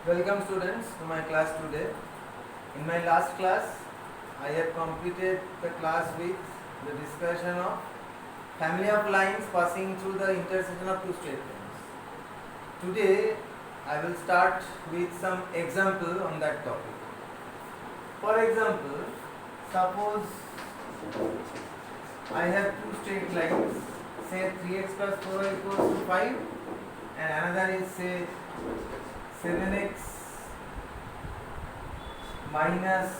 Welcome students to my class today. In my last class, I have completed the class with the discussion of family of lines passing through the intersection of two straight lines. Today, I will start with some example on that topic. For example, suppose I have two straight lines, say 3x plus 4y equals to 5 and another is say 7x minus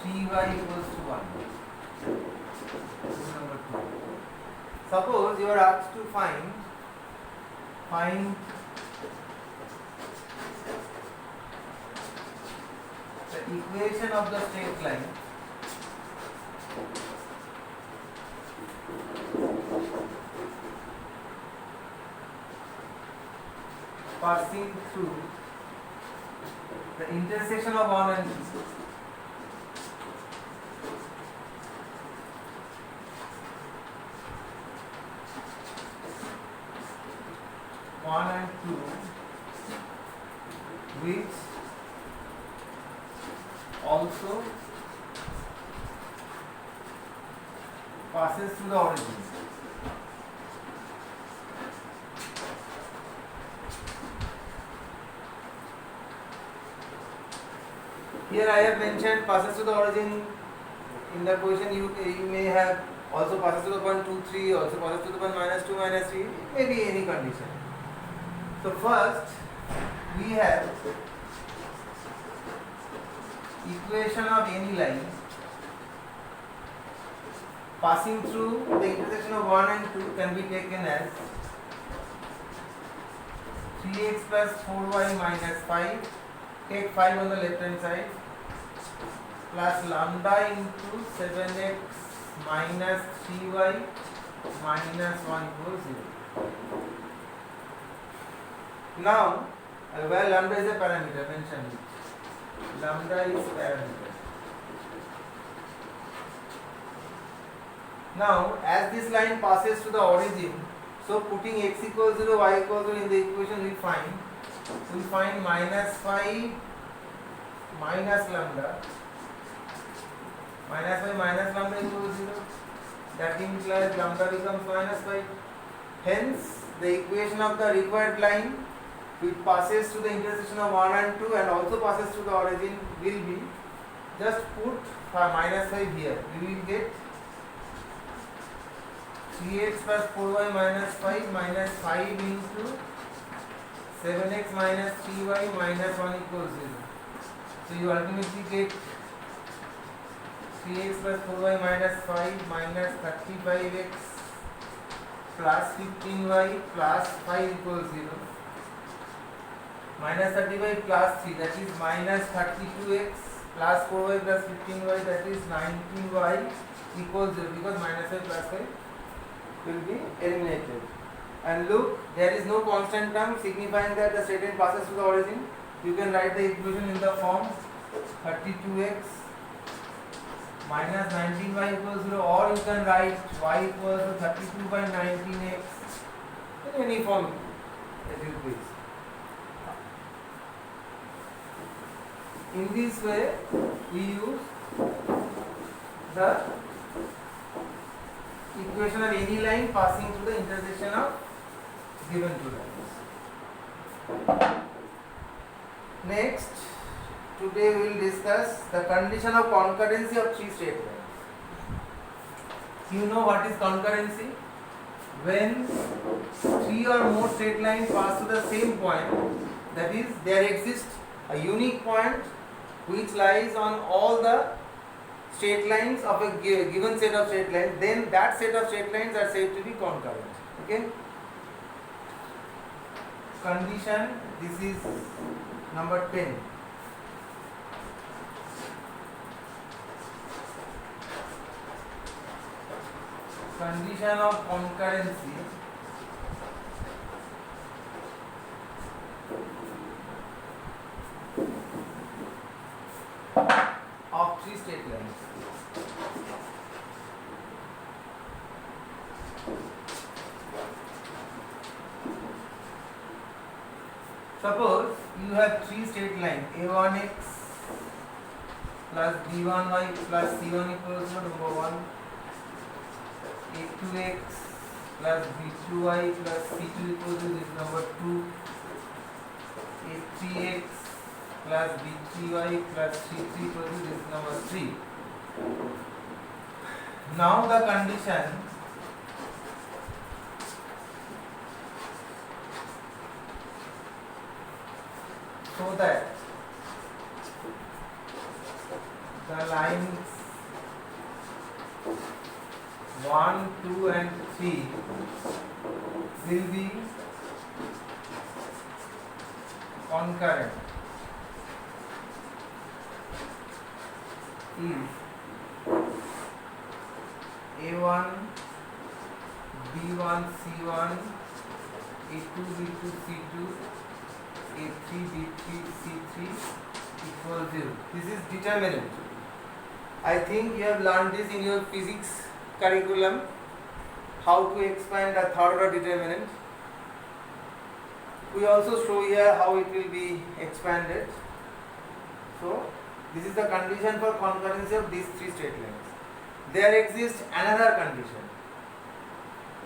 3y equals to 1. Number 2. Suppose you are asked to find the equation of the straight line passing through the intersection of 1 and 2. One and 2, which also passes through the origin. Here I have mentioned passes to the origin. In the question you may have also passes to the point 2, 3, also passes to the point minus 2, minus 3, it may be any condition. So first we have equation of any line passing through the intersection of 1 and 2 can be taken as 3x plus 4y minus 5, take 5 on the left hand side, plus lambda into 7x minus 3y minus 1 equals 0. Now, where lambda is a parameter, mention it. Lambda is parameter. Now, as this line passes to the origin, so putting x equals 0, y equals 0 in the equation we find minus 5 minus lambda. Minus 5 minus lambda equals 0. That implies lambda becomes minus 5. Hence, the equation of the required line which passes to the intersection of 1 and 2 and also passes to the origin will be, just put minus 5 here. We will get 3x plus 4y minus 5 minus 5 into 7x minus 3y minus 1 equals 0. So you ultimately get 3x plus 4y minus 5 minus 35x plus 15y plus 5 equals 0. Minus 35 plus 3, that is minus 32x plus 4y plus 15y, that is 19y equals 0, because minus 5 plus 5 will be eliminated. And look, there is no constant term signifying that the straight line passes to the origin. You can write the equation in the form 32x minus 19y equals 0, or you can write y equals to 32 by 19x in any form as you please. In this way, we use the equation of any line passing through the intersection of given two lines. Next, today we will discuss the condition of concurrency of three straight lines. You know what is concurrency? When three or more straight lines pass to the same point, that is, there exists a unique point which lies on all the straight lines of a given set of straight lines, then that set of straight lines are said to be concurrent. Okay? Condition, this is number 10. Condition of concurrency of three straight lines. Suppose you have three straight lines a1x plus b1y plus c1 equals to number 1, a2x plus b2y plus c2 equals to this number 2, a3x plus b3y plus c3 equals to this number 3. Now the condition so that the lines 1, 2 and 3 will be concurrent if A1, B1, C1, A2, B2, C2, A3, B3, C3 equals 0. This is determinant. I think you have learned this in your physics curriculum, how to expand a third order determinant. We also show here how it will be expanded. So, this is the condition for concurrency of these three straight lines. There exists another condition.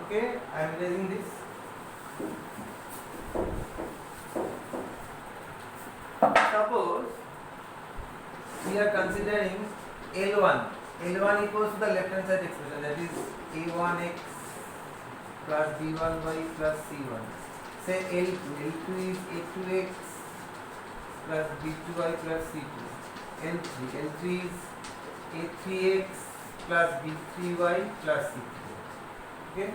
Okay, I am raising this. Suppose we are considering L1. L1 equals to the left hand side expression, that is A1x plus B1y plus C1. Say L2. L2 is A2x plus B2y plus C2. L3 is A3x plus B3y plus C3. Okay?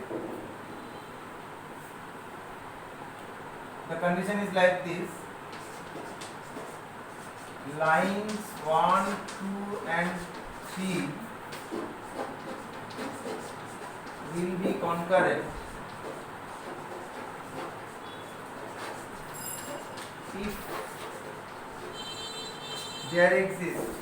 The condition is like this. Lines 1, 2 and 3 will be concurrent if there exists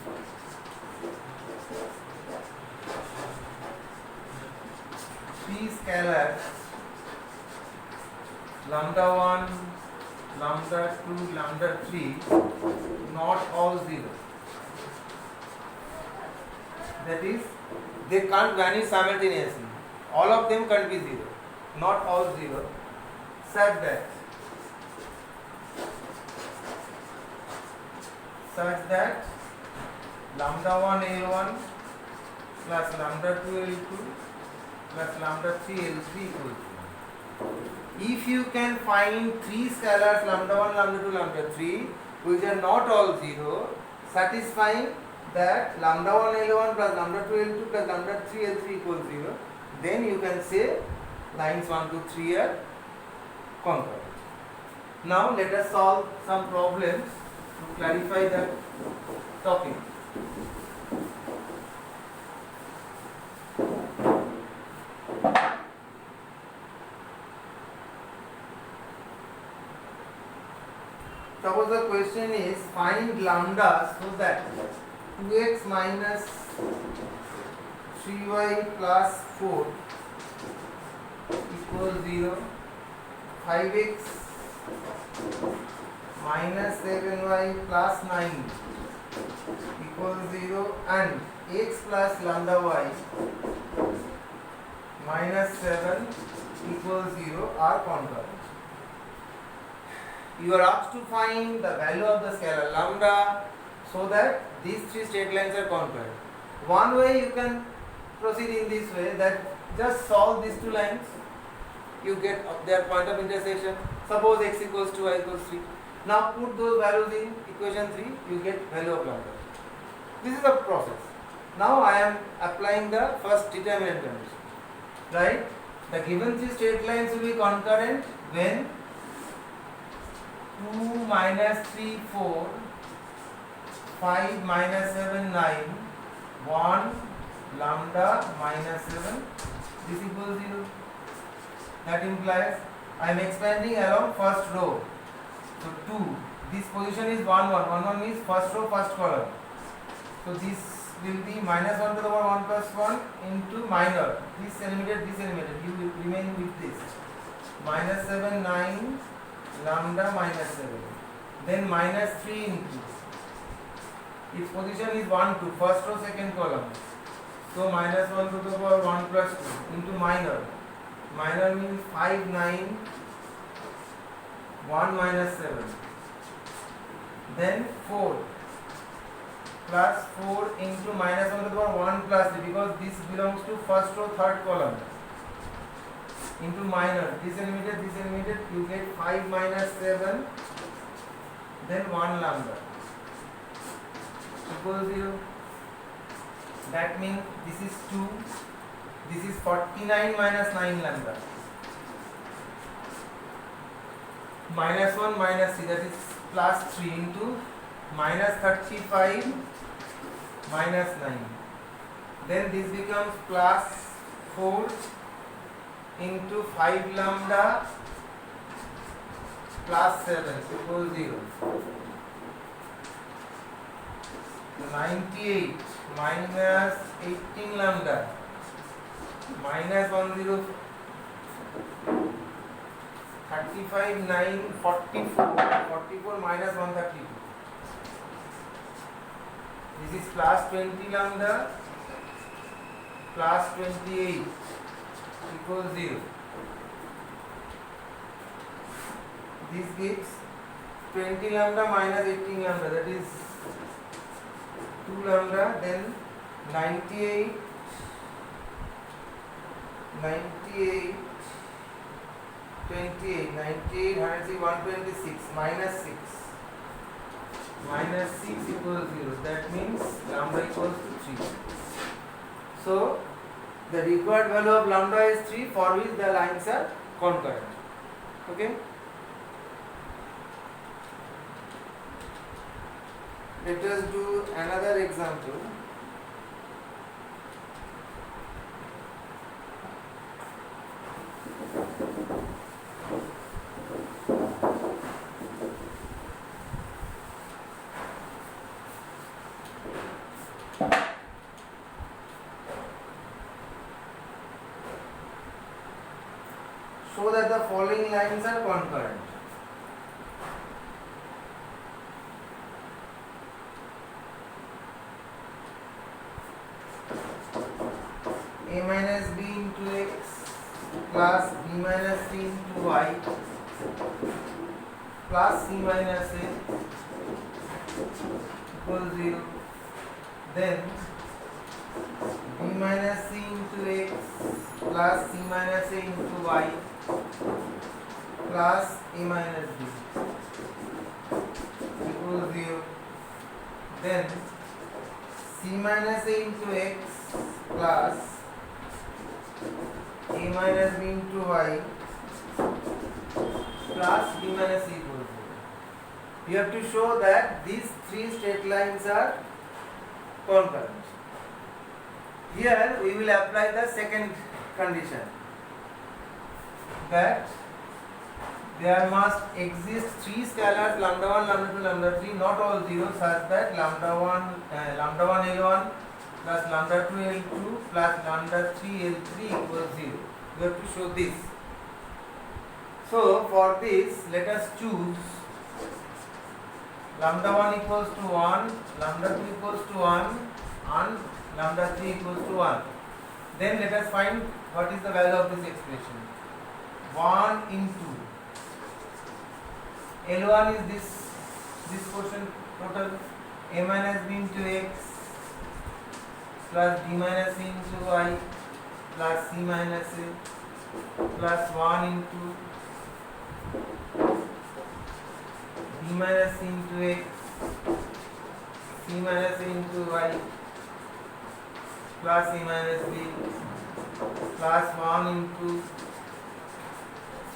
three scalars lambda 1, lambda 2, lambda 3 not all 0. That is, they can't vanish simultaneously. All of them can't be 0. Not all 0. Such that lambda 1 L1 plus lambda 2 L2 plus lambda 3 L3 equals 0. If you can find three scalars lambda 1, lambda 2, lambda 3 which are not all 0, satisfying that lambda 1 L1 plus lambda 2 L2 plus lambda 3 L3 equals 0, then you can say lines 1 to 3 are concurrent. Now let us solve some problems to clarify the topic. Suppose the question is find lambda so that 2x minus 3y plus 4 equals 0, 5x minus 7y plus 9 equals 0 and x plus lambda y minus 7 equals 0 are concurrent. You are asked to find the value of the scalar lambda so that these three straight lines are concurrent. One way you can proceed in this way, that just solve these two lines, you get their point of intersection. Suppose x equals 2, y equals 3. Now put those values in equation 3, you get value of lambda. This is the process. Now I am applying the first determinant condition. Right? The given three straight lines will be concurrent when 2 minus 3 4, 5 minus 7 9, 1 lambda minus 7, this equals 0. That implies I am expanding along first row. So 2, this position is 1 1, 1 1 means first row first column. So this will be minus 1 to the power 1 plus 1 into minor. This eliminated, you will remain with this. Minus 7 9 lambda minus 7. then minus 3 into its position is 1 2 first row second column, so minus 1 to the power 1 plus 2 into minor. Minor means 5 9 1 minus 7, then 4 plus 4 into minus 1 to the power 1 plus 3, because this belongs to first row third column, into minor, this eliminated, you get 5 minus 7, then 1 lambda equals 0. That means this is 2, this is 49 minus 9 lambda, minus 1 minus 3, that is plus 3 into minus 35 minus 9, then this becomes plus 4 into 5 lambda plus 7 equals 0. 98 minus 18 lambda minus 10, 35 9 44 minus 132. This is plus 20 lambda plus 28 equals 0. This gives 20 lambda minus 18 lambda, that is 2 lambda, then 98 28 126 minus 6 equals 0. That means lambda equals to 3. So the required value of lambda is 3, for which the lines are concurrent. Okay. Let us do another example. Show that the following lines are concurrent. A minus b into x plus b minus c into y plus c minus a equals 0. Then b minus c into x plus c minus a into y plus a minus b equals 0. Then c minus a into x plus a minus b into y plus b minus c equals 0. You have to show that these three straight lines are concurrent. Here we will apply the second condition, that there must exist three scalars lambda 1, lambda 2, lambda 3, not all 0, such that lambda 1 L1 plus lambda 2 L2 plus lambda 3 L3 equals 0. You have to show this. So for this, let us choose lambda 1 equals to 1, lambda 2 equals to 1 and lambda 3 equals to 1. Then let us find what is the value of this expression. 1 into L1 is this portion total, a minus b into x plus b minus c into y plus c minus a plus 1 into b minus c into x c minus a into y plus a minus b plus 1 into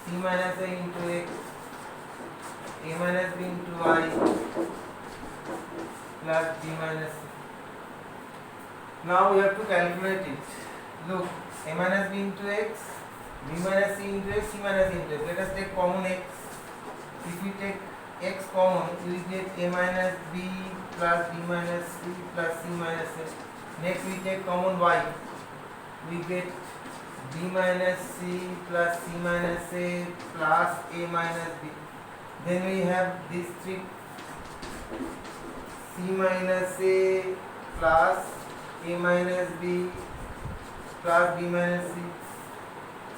c minus a into x a minus b into y plus b minus c. Now we have to calculate it. Look, a minus b into x, b minus c into x, c minus c into x. Let us take common x. If we take x common, we will get a minus b plus b minus c plus c minus a. Next we take common y. We get b minus c plus c minus a plus a minus b. Then we have these three C minus A plus A minus B plus B minus C.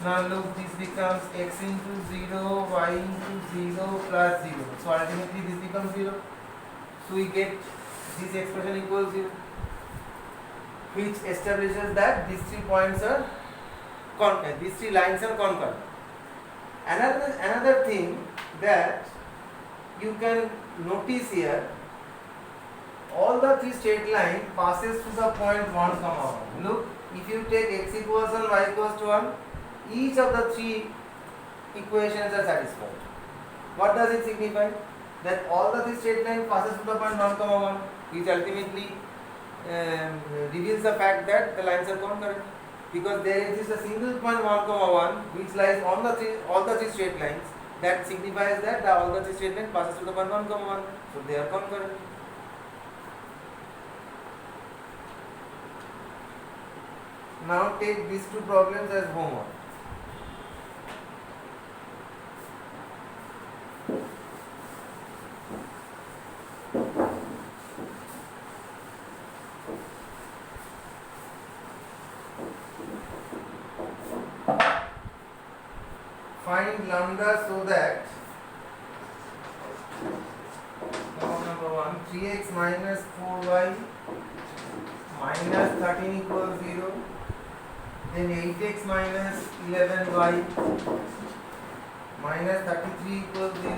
Now look, this becomes x into 0, y into 0 plus 0. So ultimately this becomes 0. So we get this expression equals 0, which establishes that these 3 points are concurrent, these 3 lines are concurrent. Another thing that you can notice here, all the 3 straight line passes to the point 1, 1. Look, if you take x equals 1, y equals to 1, each of the 3 equations are satisfied. What does it signify? That all the 3 straight line passes to the point 1, 1, which ultimately reveals the fact that the lines are concurrent, because there exists a single point 1, 1 which lies on all the 3 straight lines. That signifies that all the 3 straight lines passes to the point 1, 1, so they are concurrent. Now take these 2 problems as homework. Find lambda so that number 1, 3x minus 4y minus 13 equals 0, then 8x minus 11y minus 33 equals 0,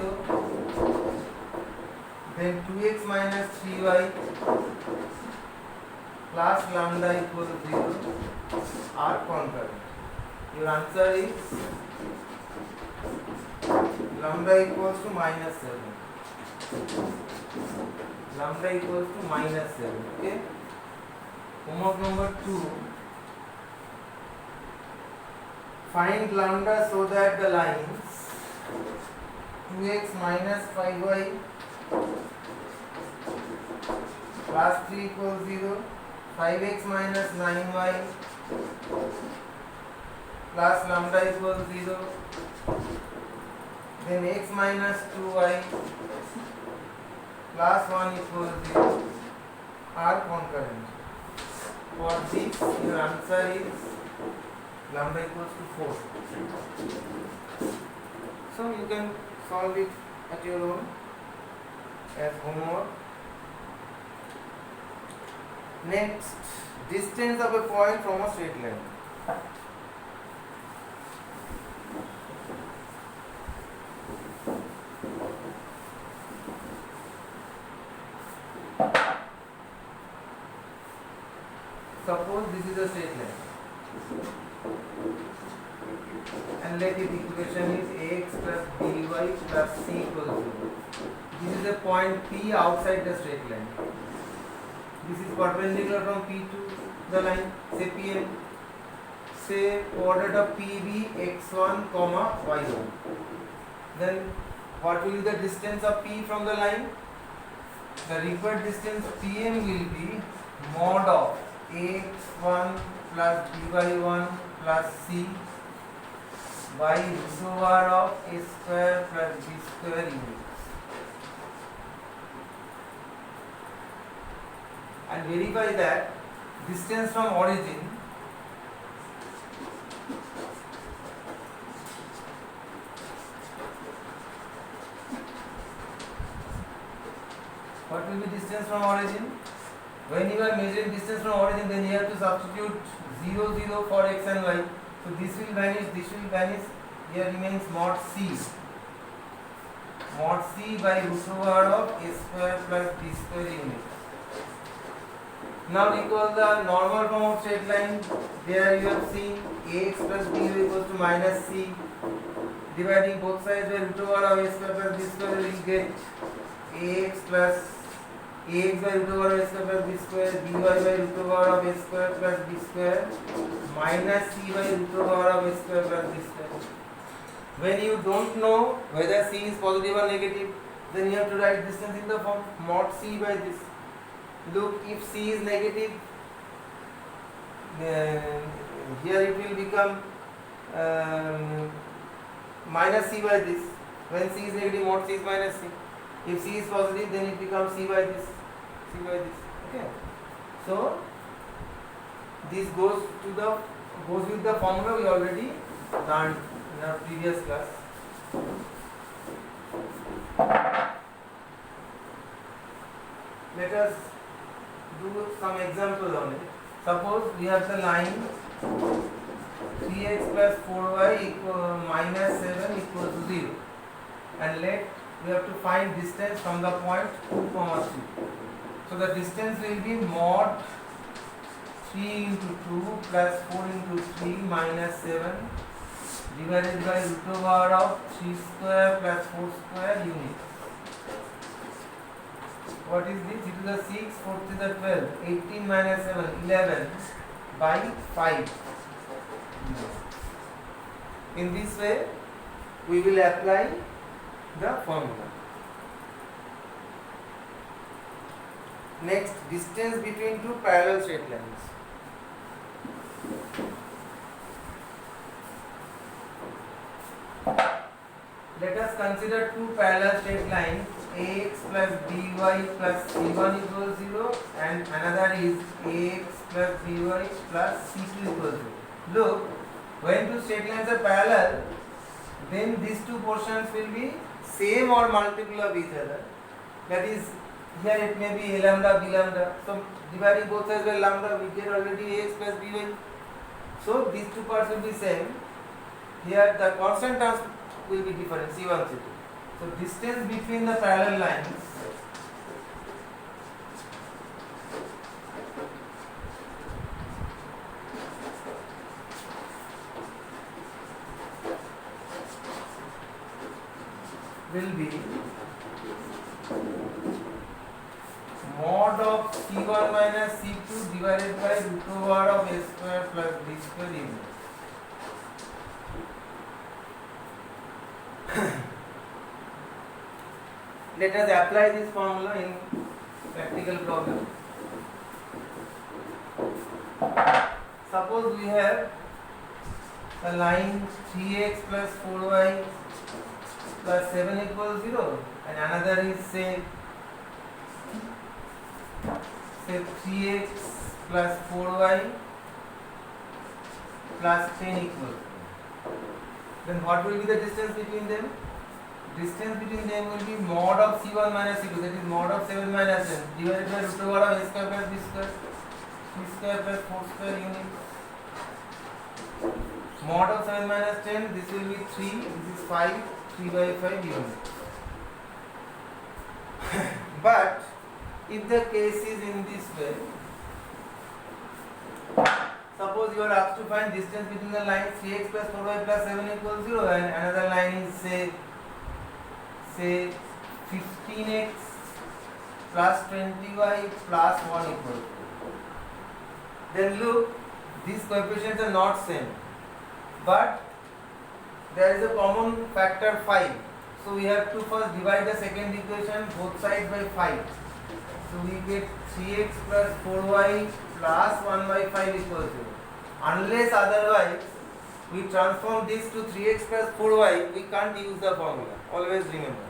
then 2x minus 3y plus lambda equals 0 are concurrent. Your answer is lambda equals to minus 7. Lambda equals to minus 7. Okay. Homework number 2. Find lambda so that the lines 2x minus 5y plus 3 equals 0, 5x minus 9y plus lambda equals 0, then x minus 2y plus 1 equals 0 are concurrent. For this, your answer is lambda equals to 4. So you can solve it at your own as homework. Next, distance of a point from a straight line. Suppose this is a straight line and let its equation is ax plus by plus c equals 0. This is a point P outside the straight line. This is perpendicular from P to the line, say PM. Say coordinate of PB x1, y1. Then what will be the distance of P from the line? The required distance PM will be mod of x1 plus by1 plus c by root over of a square plus b square units. And verify that distance from origin what will be distance from origin? When you are measuring distance from origin, then you have to substitute 0, 0 for x and y. So this will vanish, here remains mod c. Mod c by root over of a square plus b square unit. Now recall the normal form of straight line. There you have seen ax plus b equals to minus c. Dividing both sides by root over of a square plus b square, we will get ax plus ax by root over of a square plus b square, by root over of a square plus b square, minus c by root over of a square plus b square. When you don't know whether c is positive or negative, then you have to write distance in the form mod c by this. Look, if c is negative, here it will become minus c by this. When c is negative, mod c is minus c. If c is positive, then it becomes c by this. See by this. Okay. So this goes with the formula we already learned in our previous class. Let us do some example on it. Suppose we have the line 3x plus 4y equal minus 7 equals to 0, and let we have to find distance from the point 2, 3. So the distance will be mod 3 into 2 plus 4 into 3 minus 7 divided by root over of 3 square plus 4 square units. What is this? It is the 6, 4 to the 12, 18 minus 7, 11 by 5. In this way, we will apply the formula. Next, distance between two parallel straight lines. Let us consider two parallel straight lines, ax plus by plus c1 equals 0, and another is ax plus by plus c2 equals 0. Look, when two straight lines are parallel, then these two portions will be same or multiple of each other. That is, here it may be a lambda, b lambda. So dividing both sides by lambda, we get already ax plus by. So these two parts will be same. Here the constant terms will be different, c1, c2. So distance between the parallel lines will be mod of c1 minus c2 divided by root over of a square plus b square unit. Let us apply this formula in practical problem. Suppose we have a line 3x plus 4y plus 7 equals 0, and another is say 3x plus 4y plus 10 equals 0. Then what will be the distance between them? Distance between them will be mod of c1 minus c2, that is mod of 7 minus 10 divided by root over of a square plus b square, 3 square plus 4 square units. Mod of 7 minus 10, this will be 3, this is 5, 3 by 5 units. But if the case is in this way, suppose you are asked to find distance between the lines 3x plus 4y plus 7 equals 0, and another line is say 15x plus 20y plus 1 equals 0. Then look, these coefficients are not same, but there is a common factor 5. So we have to first divide the second equation both sides by 5. So we get 3x plus 4y plus 1 by 5 equals 0. Unless otherwise we transform this to 3x plus 4y, we can't use the formula. Always remember.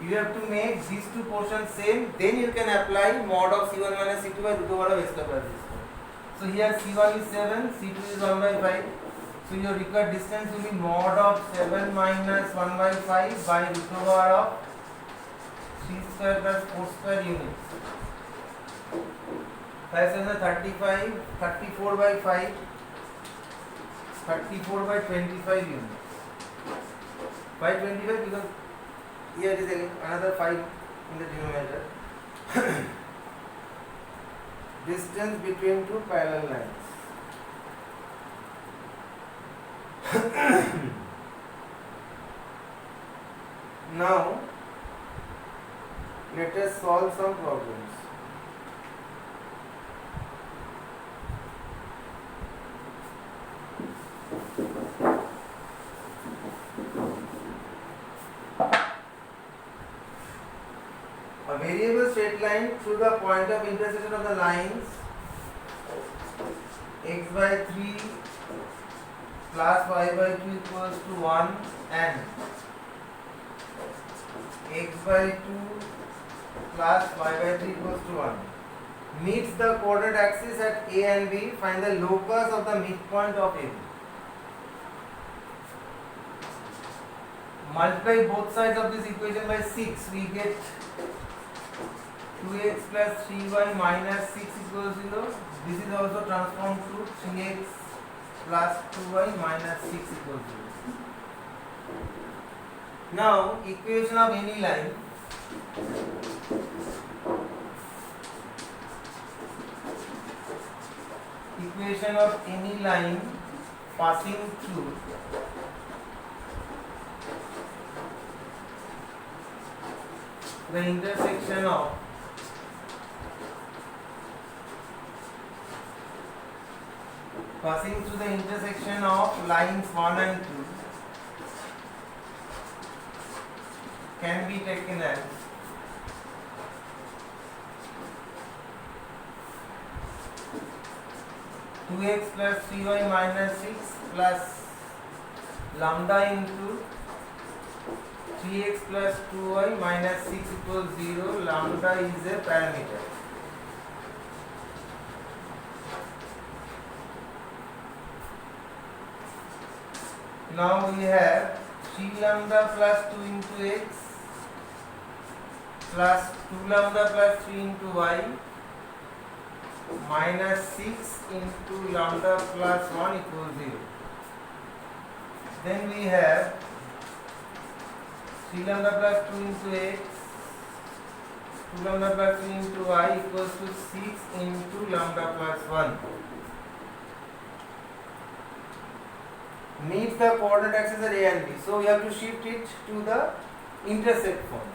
You have to make these two portions same, then you can apply mod of c1 minus c2 by root over of a square plus b square. So here c1 is 7, c2 is 1 by 5. So your required distance will be mod of 7 minus 1 by 5 by root over of 3 square plus 4 square units. 5 7 is 35, 34 by 5, 34 by 25 units. By 25 because here is another 5 in the denominator. Distance between two parallel lines. Now let us solve some problems. A variable straight line through the point of intersection of the lines x by 3 plus y by 2 equals to 1 and x by 2 plus y by 3 equals to 1. Meets the coordinate axis at A and B. Find the locus of the midpoint of AB. Multiply both sides of this equation by 6. We get 2x plus 3y minus 6 equals 0. This is also transformed to 3x plus 2y minus 6 equals 0. Now, equation of any line. Equation of any line passing through the intersection of lines 1 and 2 can be taken as two x plus 3y minus 6 plus lambda into 3x plus 2y minus 6 equals 0. Lambda is a parameter. Now we have 3 lambda plus 2 into x plus 2 lambda plus 3 into y minus 6 into lambda plus 1 equals 0. Then we have 3 lambda plus 2 into x, 2 lambda plus 3 into y equals to 6 into lambda plus 1. Meets the coordinate axis at A and B. So we have to shift it to the intersect form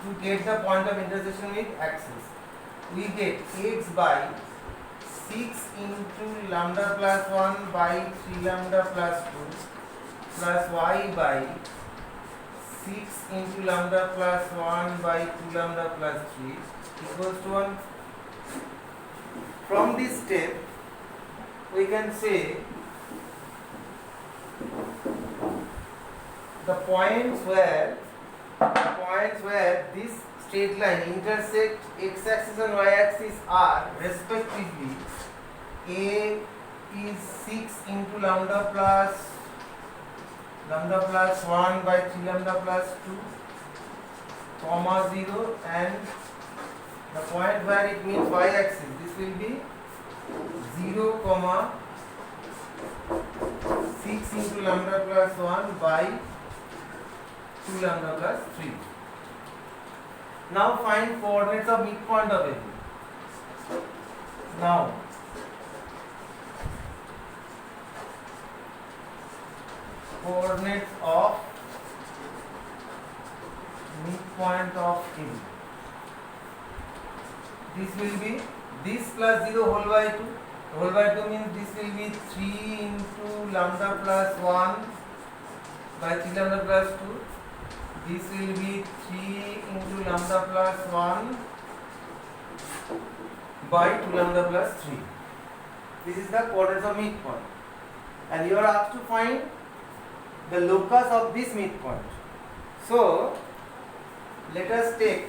to get the point of intersection with axis. We get x by 6 into lambda plus 1 by 3 lambda plus 2 plus y by 6 into lambda plus 1 by 2 lambda plus 3 equals to 1. From this step, we can say the points where this straight line intersect x-axis and y-axis are respectively A is 6 into lambda plus 1 by 3 lambda plus 2 comma 0, and the point where it means y-axis, this will be 0 comma 6 into lambda plus 1 by 2 lambda plus 3. Now find coordinates of midpoint of AB. Now coordinates of midpoint of AB. This will be this plus 0 whole by 2. Whole by 2 means this will be 3 into lambda plus 1 by 3 lambda plus 2. This will be 3 into lambda plus 1 by 2 lambda plus 3. This is the coordinates of midpoint. And you are asked to find the locus of this midpoint. So, let us take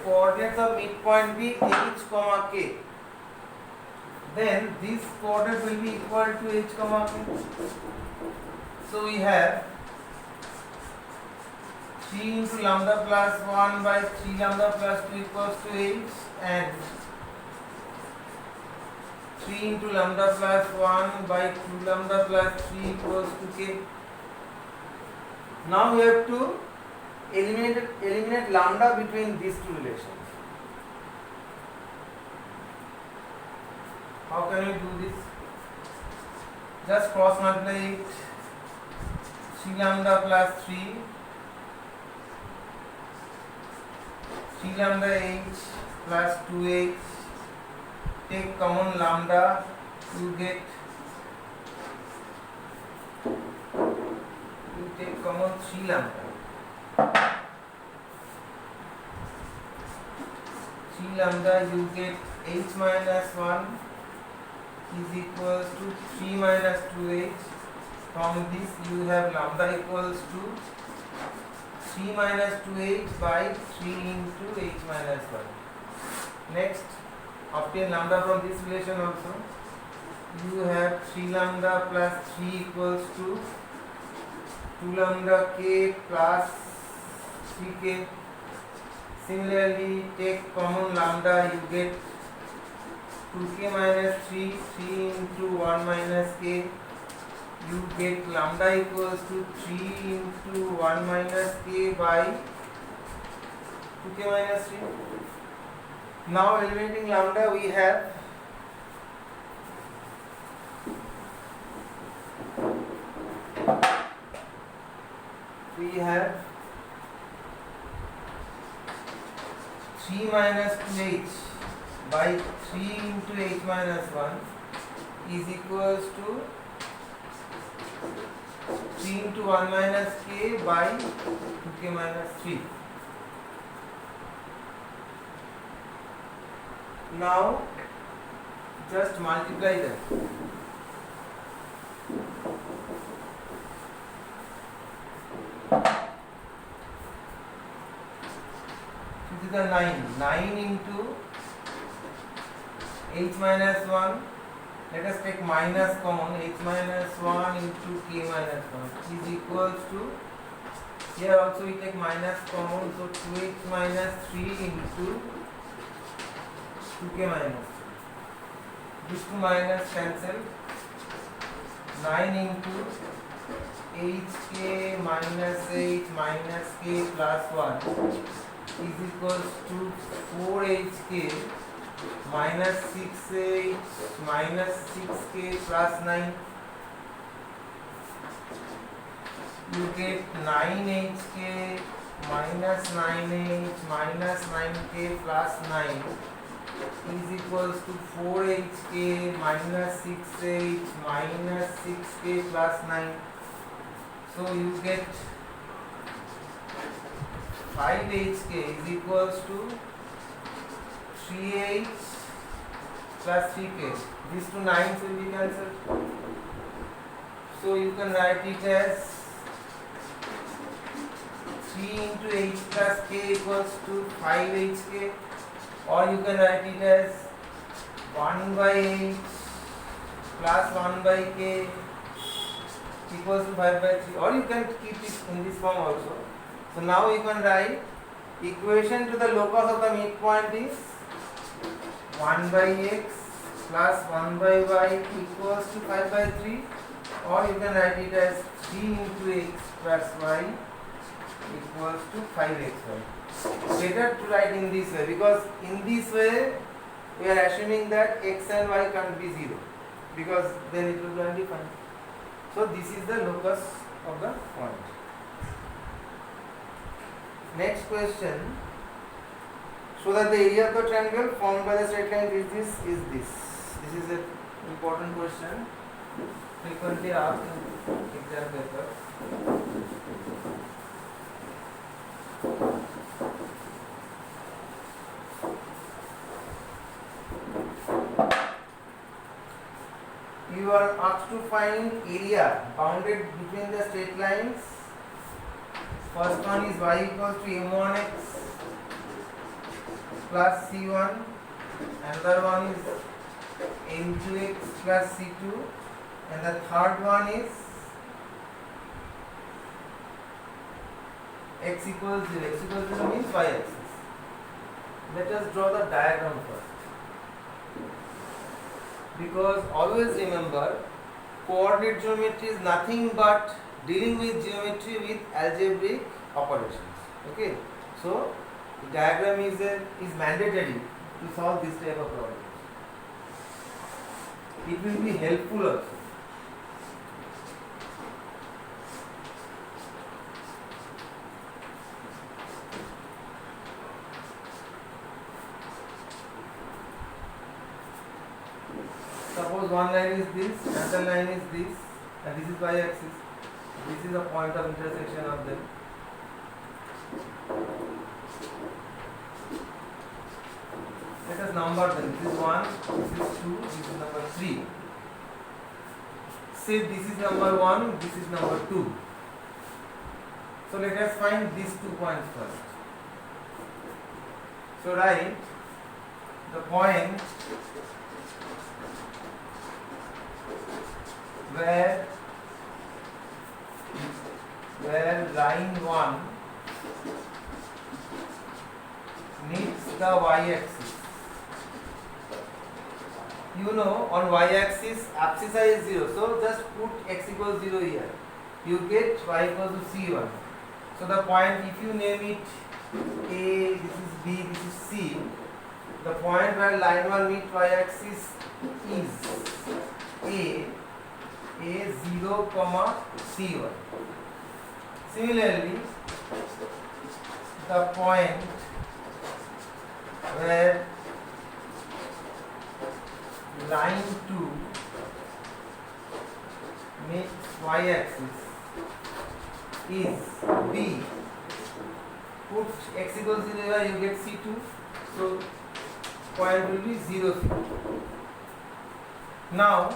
coordinates of midpoint be h comma k. Then this coordinate will be equal to h comma k. So we have 3 into lambda plus 1 by 3 lambda plus 2 equals to h, and 3 into lambda plus 1 by 2 lambda plus 3 equals to k. Now we have to eliminate lambda between these two relations. How can we do this? Just cross multiply it. 3 lambda plus 3, 3 lambda h plus 2h. Take common lambda, you take common 3 lambda. 3 lambda you get h minus 1 is equals to 3 minus 2h. From this you have lambda equals to 3 minus 2h by 3 into h minus 1. Next, obtain lambda from this relation also. You have 3 lambda plus 3 equals to 2 lambda k plus 3k. Similarly, take common lambda, you get 2k minus 3, 3 into 1 minus k. You get lambda equals to 3 into 1 minus k by 2k minus 3. Now eliminating lambda, we have three minus 2h by 3 into h minus 1 is equals to 3 into 1 minus k by 2k minus 3. Now just multiply them. This is the 9. 9 into h minus 1. Let us take minus common. H minus 1 into k minus 1 is equals to, here also we take minus common, so 2h minus 3 into 2k minus 3. These two minus cancel. 9 into hk minus h minus k plus 1 is equals to 4hk minus 6h minus 6k plus 9. You get 9hk minus 9h minus 9k plus 9 is equals to 4hk minus 6h minus 6k plus 9. So you get 5hk is equals to 3h plus 3k. These two 9s will be cancelled. So you can write it as 3 into h plus k equals to 5hk, or you can write it as 1 by h plus 1 by k equals to 5 by 3, or you can keep it in this form also. So now you can write equation to the locus of the midpoint is 1 by x plus 1 by y equals to 5 by 3, or you can write it as 3 into x plus y equals to 5xy. Better to write in this way, because in this way we are assuming that x and y can't be 0, because then it will be undefined. So this is the locus of the point. Next question. So that the area of the triangle formed by the straight line is this, is this. This is an important question, frequently asked in exam paper. You are asked to find area bounded between the straight lines. First one is y equals to m1x plus c1, another one is m2x plus c2, and the third one is x equals 0. X equals 0 means y axis. Let us draw the diagram first, because always remember, coordinate geometry is nothing but dealing with geometry with algebraic operations. Okay, so the diagram is mandatory to solve this type of problem. It will be helpful also. Suppose one line is this, another line is this, and this is y-axis. This is a point of intersection of them. Let us number them. This is 1, this is 2, this is number 3. Say this is number 1, this is number 2. So let us find these 2 points first. So write the point where line 1 meets the y-axis. You know, on y-axis abscissa is 0, so just put x equals 0 here. You get y equals to c1. So the point, if you name it A, this is B, this is C, the point where line 1 meets y-axis is A0, C1. Similarly, the point where line 2 meets y-axis is B. Put x equals 0, you get C2. So point will be 0, C2. Now,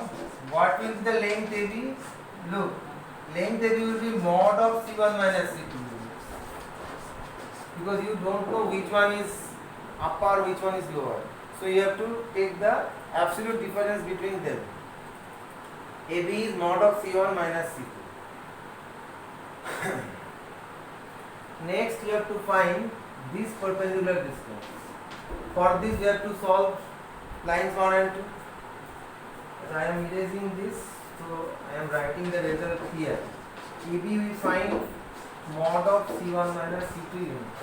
what will be the length AB? Look, length AB will be mod of C1 minus C2. Because you don't know which one is upper, which one is lower. So you have to take the absolute difference between them. AB is mod of C1 minus C2. Next, you have to find this perpendicular distance. For this, we have to solve lines 1 and 2. I am erasing this, so I am writing the result here. AB we find mod of C1 minus C2 units.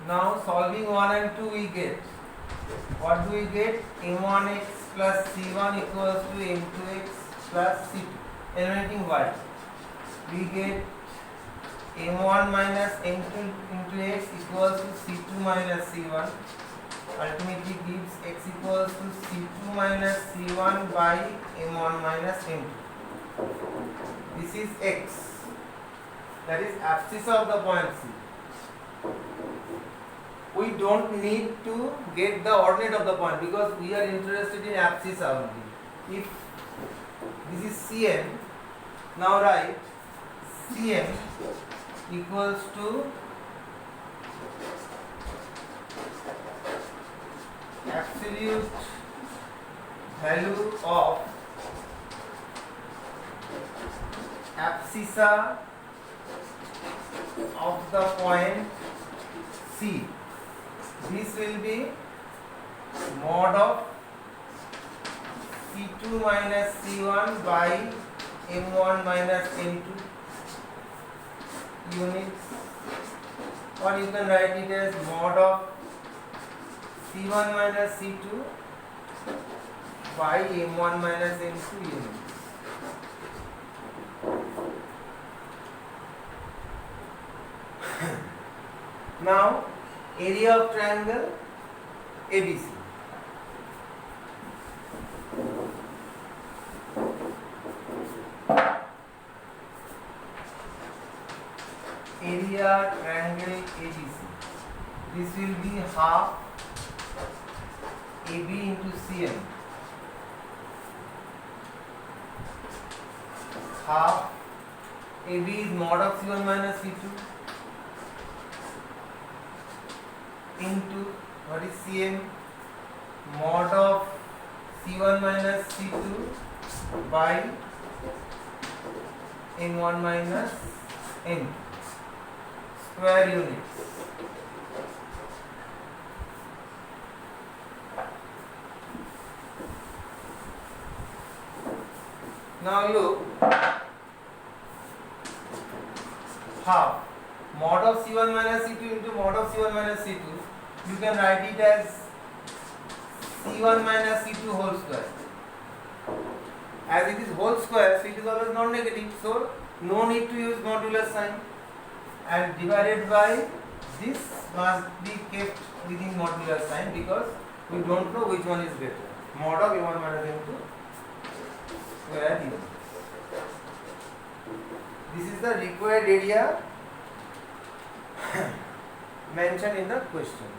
Now solving 1 and 2 we get, what do we get? M1x plus C1 equals to M2x plus C2. Eliminating y, we get M1 minus M2 into x equals to C2 minus C1. Ultimately gives x equals to C2 minus C1 by M1 minus M2. This is x, that is abscissa of the point C. We don't need to get the ordinate of the point because we are interested in abscissa only. If this is Cn, now write Cn equals to absolute value of abscissa of the point C. This will be mod of C2 minus C1 by M1 minus M2 units, or you can write it as mod of C1 minus C2 by M1 minus M2 units. Now, area of triangle ABC. Area triangle ABC. This will be half AB into CN. Half AB is mod of C1 minus C2 into what is CN, mod of C1 minus C2 by M1 minus M2 square units. Now look, half mod of C1 minus C2 into mod of C1 minus C2, you can write it as C1 minus C2 whole square. As it is whole square, so it is always non-negative, so no need to use modular sign, and divided by this must be kept within modular sign because we don't know which one is better. Mod of M1 minus M2 square units. This is the required area mentioned in the question.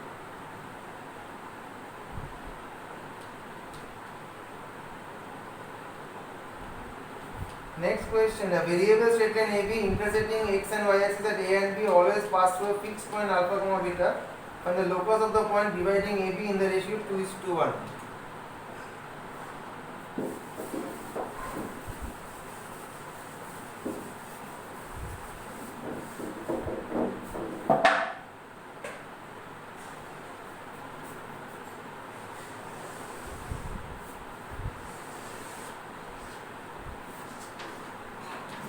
Next question. A variable straight line AB intersecting x and y axis at A and B always pass through a fixed point alpha comma beta. Find the locus of the point dividing AB in the ratio 2:1.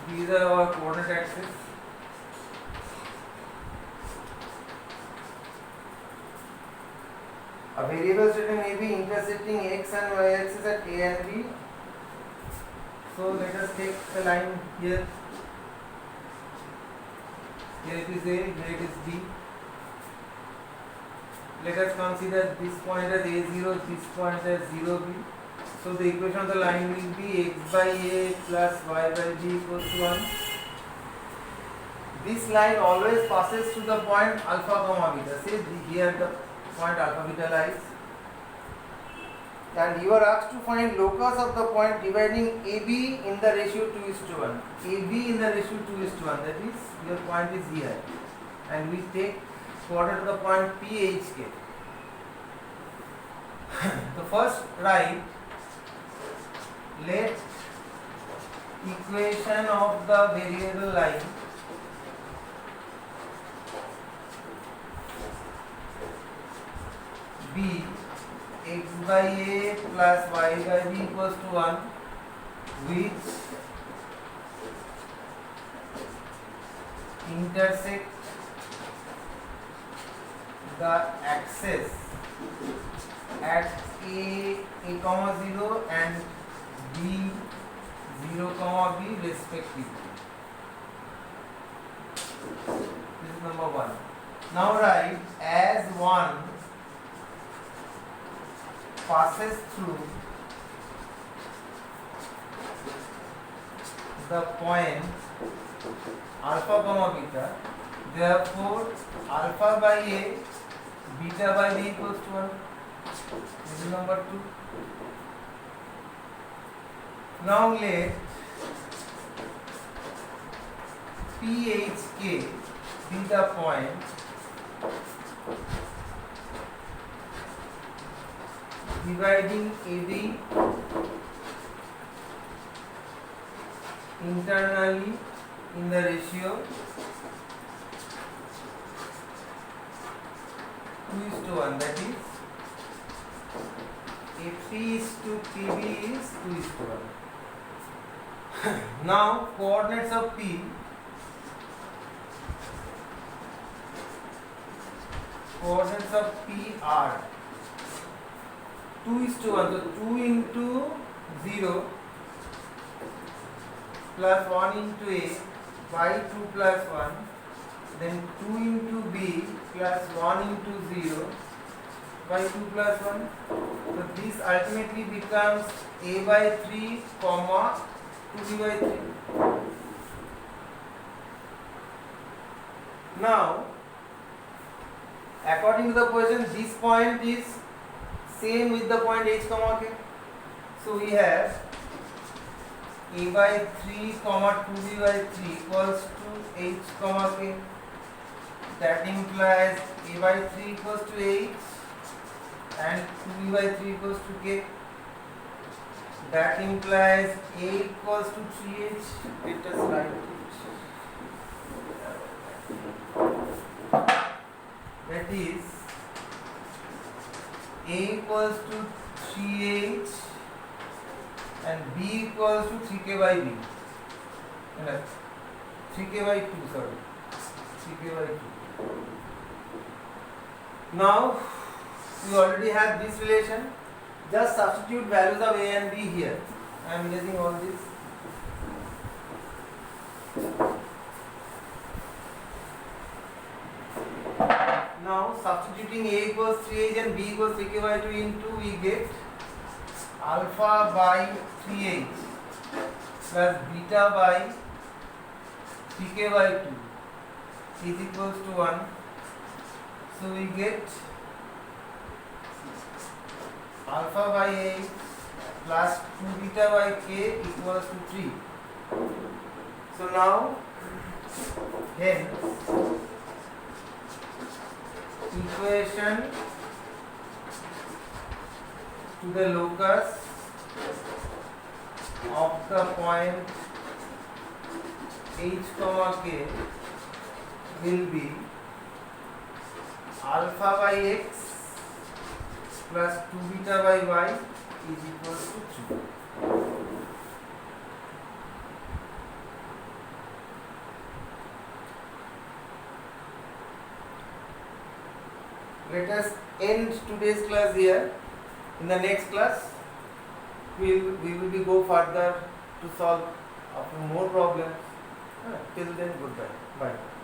These are our coordinate axes. A variable straight line AB intersecting x and y axis at A and B. So let us take the line here. Here it is A, here it is B. Let us consider this point as A0, this point as 0B. So the equation of the line will be x by A plus y by B equals to 1. This line always passes through the point alpha comma beta. Say here the point alpha beta lies. And you are asked to find locus of the point dividing AB in the ratio 2:1. AB in the ratio 2:1. That is, your point is here. And we take coordinate of the point PHK. So first write, let equation of the variable line be x by A plus y by B equals to 1, which intersect the axis at A comma 0 and B 0 comma B respectively. This is number 1. Now write, as 1 passes through the point alpha comma beta, therefore alpha by A, beta by B equals to 1. This is number 2. Now let PHK be the point dividing AB internally in the ratio 2:1. That is, if P is to PB is 2:1. Now coordinates of P, coordinates of P are 2:1. So 2 into 0 plus 1 into A by 2 plus 1, then 2 into B plus 1 into 0 by 2 plus 1. So this ultimately becomes A by 3 comma 2B by 3. Now according to the question, this point is same with the point H comma K. So we have A by 3 comma 2B by 3 equals to H comma K. That implies A by 3 equals to H and 2B by 3 equals to K. That implies A equals to 3H. Let us write it. That is, A equals to 3H and B equals to 3K by B. 3K by 2, sorry. 3K by 2. Now, we already have this relation. Just substitute values of A and B here. I am erasing all this. Now substituting A equals 3H and B equals 3K by 2 into, we get alpha by 3H plus beta by 3K by 2 is equals to 1. So we get alpha by H plus 2 beta by K equals to 3. So now, hence, equation to the locus of the point h comma k will be alpha by x plus 2 beta by y is equal to 3. Let us end today's class here. In the next class, we will be go further to solve more problems. Till then, goodbye. Bye.